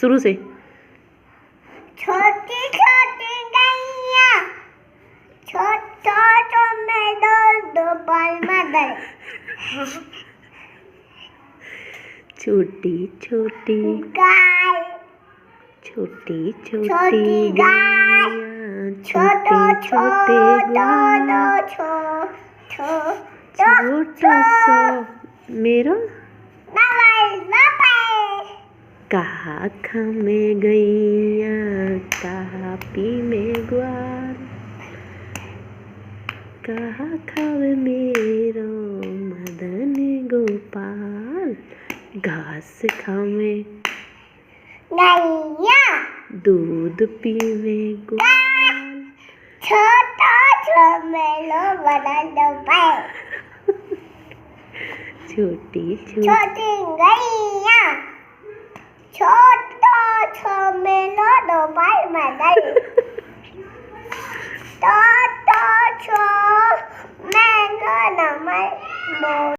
शुरू से। छोटी छोटी गैया, छोटो में दो बाल मदर। छोटी छोटी गाय, छोटी छोटी छोटी गाय, छोटे छोटे ग्वाल, छोटा सा मेरा कहाँ खामे गैया, कहाँ पी में ग्वाल, कहाँ खावे मेरो मदन गोपाल। घास खावे गैया, दूध पीवे ग्वाल, छोटा मेलो बड़ा दोपहर। छोटी छोटी गैया, छोटा मेलो दोपहर मदर। तो मैं नमर